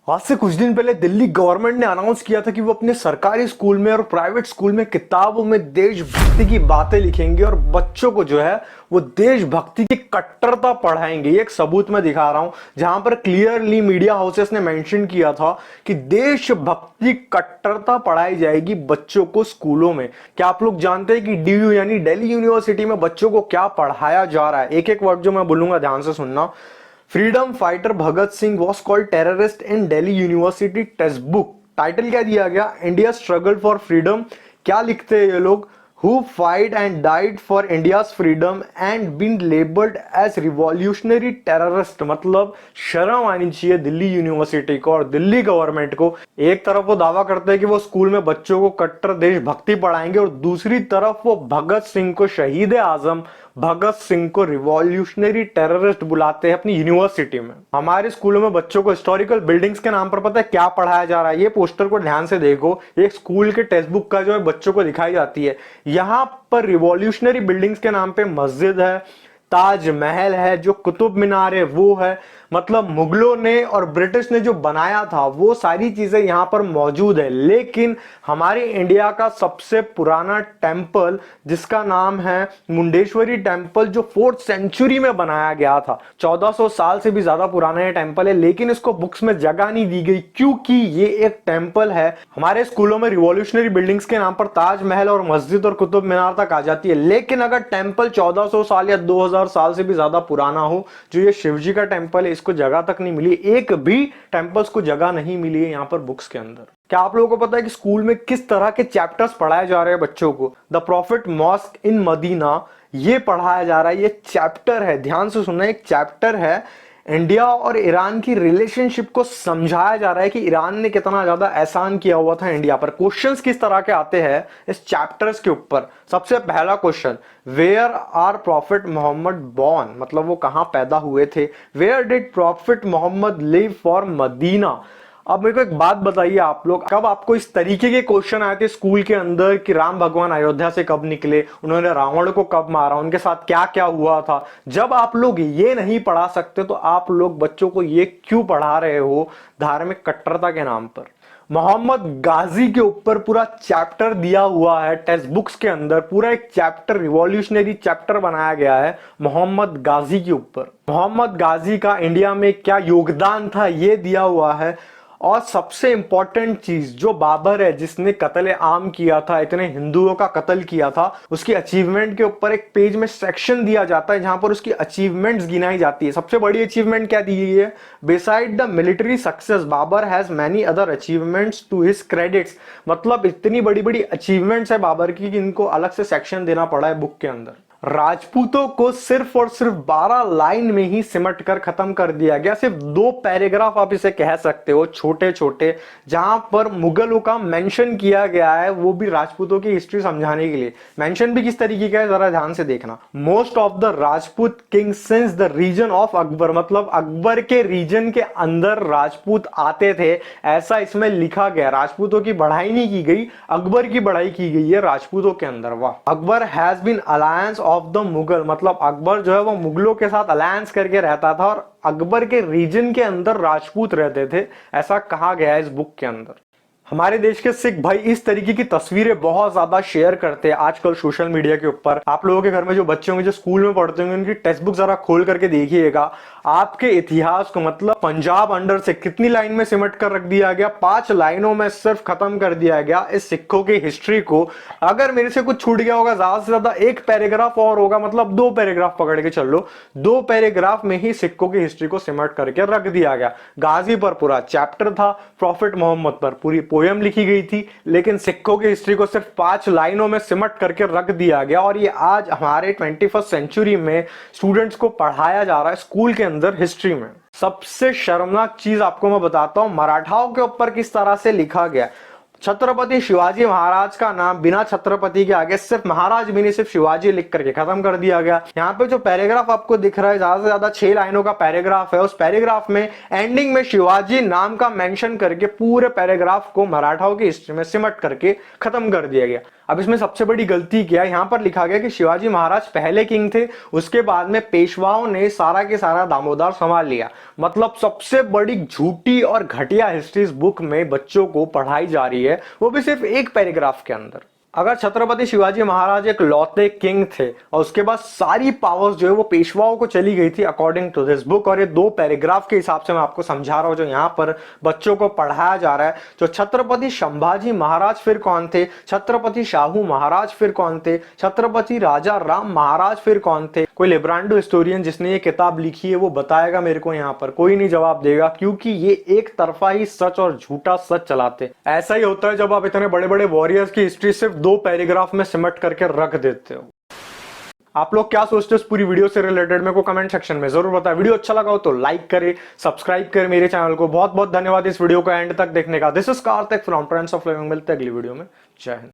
आज से कुछ दिन पहले दिल्ली गवर्नमेंट ने अनाउंस किया था कि वो अपने सरकारी स्कूल में और प्राइवेट स्कूल में किताबों में देशभक्ति की बातें लिखेंगे और बच्चों को जो है वो देशभक्ति की कट्टरता पढ़ाएंगे। ये एक सबूत मैं दिखा रहा हूं जहां पर क्लियरली मीडिया हाउसेस ने मेंशन किया था कि देशभक्ति कट्टरता पढ़ाई जाएगी बच्चों को स्कूलों में। क्या आप लोग जानते हैं कि डीयू यानी दिल्ली यूनिवर्सिटी में बच्चों को क्या पढ़ाया जा रहा है? एक एक वर्ड जो मैं बोलूंगा ध्यान से सुनना। Freedom fighter Bhagat Singh was called terrorist in Delhi University textbook. Title क्या दिया गया? India struggle for freedom. क्या लिखते हैं ये लोग? Who fight and died for India's freedom and been labelled as revolutionary terrorist. मतलब शर्म आनी चाहिए दिल्ली यूनिवर्सिटी को और दिल्ली गवर्नमेंट को। एक तरफ वो दावा करते हैं कि वो स्कूल में बच्चों को कट्टर देशभक्ति पढ़ाएंगे और दूसरी तरफ वो भगत सिंह को शहीद आजम, भगत सिंह को रिवॉल्यूशनरी टेररिस्ट बुलाते हैं अपनी यूनिवर्सिटी में। हमारे स्कूलों में बच्चों को हिस्टोरिकल बिल्डिंग्स के नाम पर पता है क्या पढ़ाया जा रहा है? ये पोस्टर को ध्यान से देखो, एक स्कूल के टेक्स्ट बुक का जो है बच्चों को दिखाई जाती है। यहां पर रिवॉल्यूशनरी बिल्डिंग्स के नाम पे मस्जिद है, ताजमहल है, जो कुतुब मीनार है वो है। मतलब मुगलों ने और ब्रिटिश ने जो बनाया था वो सारी चीजें यहां पर मौजूद है। लेकिन हमारे इंडिया का सबसे पुराना टेंपल जिसका नाम है मुंडेश्वरी टेंपल, जो 4th सेंचुरी में बनाया गया था, 1400 साल से भी ज्यादा पुराना ये टेंपल है, लेकिन इसको बुक्स में जगह नहीं दी गई क्योंकि ये एक टेंपल है। हमारे स्कूलों में रिवॉल्यूशनरी बिल्डिंग्स के नाम पर ताजमहल और मस्जिद और कुतुब मीनार तक आ जाती है, लेकिन अगर टेंपल 1400 साल या 2000 साल से भी ज्यादा पुराना हो, जो ये शिवजी का टेंपल है, इसको जगह तक नहीं मिली। एक भी टेंपल्स को जगह नहीं मिली है यहां पर बुक्स के अंदर। क्या आप लोगों को पता है कि स्कूल में किस तरह के चैप्टर्स पढ़ाए जा रहे हैं बच्चों को? The prophet mosque in Medina, ये पढ़ाया जा रहा है। ये चैप्टर है, ध्यान से सुनना, एक चैप्टर है। इंडिया और ईरान की रिलेशनशिप को समझाया जा रहा है कि ईरान ने कितना ज्यादा एहसान किया हुआ था इंडिया पर। क्वेश्चंस किस तरह के आते हैं इस चैप्टर्स के ऊपर? सबसे पहला question, where are prophet Mohammed born, मतलब वो कहां पैदा हुए थे। Where did prophet Mohammed live for Medina. अब मेरे को एक बात बताइए आप लोग, कब आपको इस तरीके के क्वेश्चन आए थे स्कूल के अंदर कि राम भगवान अयोध्या से कब निकले, उन्होंने रावण को कब मारा, उनके साथ क्या क्या हुआ था? जब आप लोग ये नहीं पढ़ा सकते तो आप लोग बच्चों को ये क्यों पढ़ा रहे हो धार्मिक कट्टरता के नाम पर? मोहम्मद गाजी के ऊपर पूरा चैप्टर दिया हुआ है टेक्स्ट बुक्स के अंदर, पूरा एक चैप्टर, रिवॉल्यूशनरी चैप्टर बनाया गया है मोहम्मद गाजी के ऊपर। मोहम्मद गाजी का इंडिया में क्या योगदान था ये दिया हुआ है। और सबसे इंपॉर्टेंट चीज, जो बाबर है जिसने कत्ल आम किया था, इतने हिंदुओं का कत्ल किया था, उसकी अचीवमेंट के ऊपर एक पेज में सेक्शन दिया जाता है जहां पर उसकी अचीवमेंट्स गिनाई जाती है। सबसे बड़ी अचीवमेंट क्या दी गई है? Beside the military success Babur has many other achievements to his credits. मतलब इतनी बड़ी बड़ी अचीवमेंट्स है बाबर की कि इनको अलग से सेक्शन देना पड़ा है बुक के अंदर। राजपूतों को सिर्फ और सिर्फ 12 लाइन में ही सिमट कर खत्म कर दिया गया। सिर्फ 2 पैराग्राफ आप इसे कह सकते हो, छोटे छोटे, जहां पर मुगलों का मेंशन किया गया है, वो भी राजपूतों की हिस्ट्री समझाने के लिए। मेंशन भी किस तरीके का है जरा ध्यान से देखना। Most of the Rajput king since the reign of Akbar, मतलब अकबर के रीजन के अंदर राजपूत आते थे, ऐसा इसमें लिखा गया। राजपूतों की बढ़ाई नहीं की गई, अकबर की बढ़ाई की गई है राजपूतों के अंदर। वाह। Akbar has been alliance of the Mughal, मतलब अकबर जो है वो मुगलों के साथ अलायंस करके रहता था और अकबर के रीजन के अंदर राजपूत रहते थे, ऐसा कहा गया है इस बुक के अंदर। हमारे देश के सिख भाई इस तरीके की तस्वीरें बहुत ज्यादा शेयर करते हैं आजकल सोशल मीडिया के ऊपर। आप लोगों के घर में जो बच्चे होंगे जो स्कूल में पढ़ते होंगे, उनकी टेक्स्ट बुक जरा खोल करके देखिएगा। आपके इतिहास को, मतलब पंजाब अंडर से कितनी लाइन में सिमट कर रख दिया गया? 5 लाइनों में सिर्फ खत्म कर दिया गया इस सिखों की हिस्ट्री को। अगर मेरे से कुछ छूट गया होगा ज्यादा से ज्यादा 1 पैराग्राफ और होगा, मतलब 2 पैराग्राफ पकड़ के चल लो, 2 पैराग्राफ में ही सिखों की हिस्ट्री को सिमट करके रख दिया गया। गाजी पर पूरा चैप्टर था, प्रॉफिट मोहम्मद पर पूरी पोयम लिखी गई थी, लेकिन सिखों की हिस्ट्री को सिर्फ 5 लाइनों में सिमट करके रख दिया गया। और ये आज हमारे 21st सेंचुरी में स्टूडेंट्स को पढ़ाया जा रहा है स्कूल के अंदर हिस्ट्री में। सबसे शर्मनाक चीज आपको मैं बताता हूं, मराठाओं के ऊपर किस तरह से लिखा गया। छत्रपति शिवाजी महाराज का नाम बिना छत्रपति के आगे सिर्फ महाराज भी नहीं, सिर्फ शिवाजी लिख करके खत्म कर दिया गया। यहाँ पे जो पैराग्राफ आपको दिख रहा है ज्यादा से ज्यादा 6 लाइनों का पैराग्राफ है, उस पैराग्राफ में एंडिंग में शिवाजी नाम का मेंशन करके पूरे पैराग्राफ को मराठाओं की हिस्ट्री में सिमट करके खत्म कर दिया गया। अब इसमें सबसे बड़ी गलती क्या है, यहां पर लिखा गया कि शिवाजी महाराज पहले किंग थे, उसके बाद में पेशवाओं ने सारा के सारा दामोदर संभाल लिया। मतलब सबसे बड़ी झूठी और घटिया हिस्ट्री इस बुक में बच्चों को पढ़ाई जा रही है, वो भी सिर्फ एक पैराग्राफ के अंदर। अगर छत्रपति शिवाजी महाराज एक लौते किंग थे और उसके बाद सारी पावर्स जो है वो पेशवाओं को चली गई थी अकॉर्डिंग टू दिस बुक, और ये 2 पैराग्राफ के हिसाब से मैं आपको समझा रहा हूं जो यहाँ पर बच्चों को पढ़ाया जा रहा है। जो छत्रपति संभाजी महाराज फिर कौन थे, छत्रपति शाहू महाराज फिर कौन थे, छत्रपति राजा राम महाराज फिर कौन थे, कोई लिब्रांडो हिस्टोरियन जिसने ये किताब लिखी है वो बताएगा मेरे को, यहाँ पर कोई नहीं जवाब देगा, क्योंकि ये एक तरफा ही सच और झूठा सच चलाते। ऐसा ही होता है जब आप इतने बड़े बड़े वॉरियर्स की हिस्ट्री सिर्फ 2 पैराग्राफ में सिमट करके रख देते हो। आप लोग क्या सोचते हो इस पूरी वीडियो से रिलेटेड, मेरे को कमेंट सेक्शन में जरूर बताएं। वीडियो अच्छा लगा हो तो लाइक करें, सब्सक्राइब करें मेरे चैनल को। बहुत बहुत धन्यवाद इस वीडियो को एंड तक देखने का। This is Kartik from trends of living. मिलते हैं अगली वीडियो में। जय हिंद।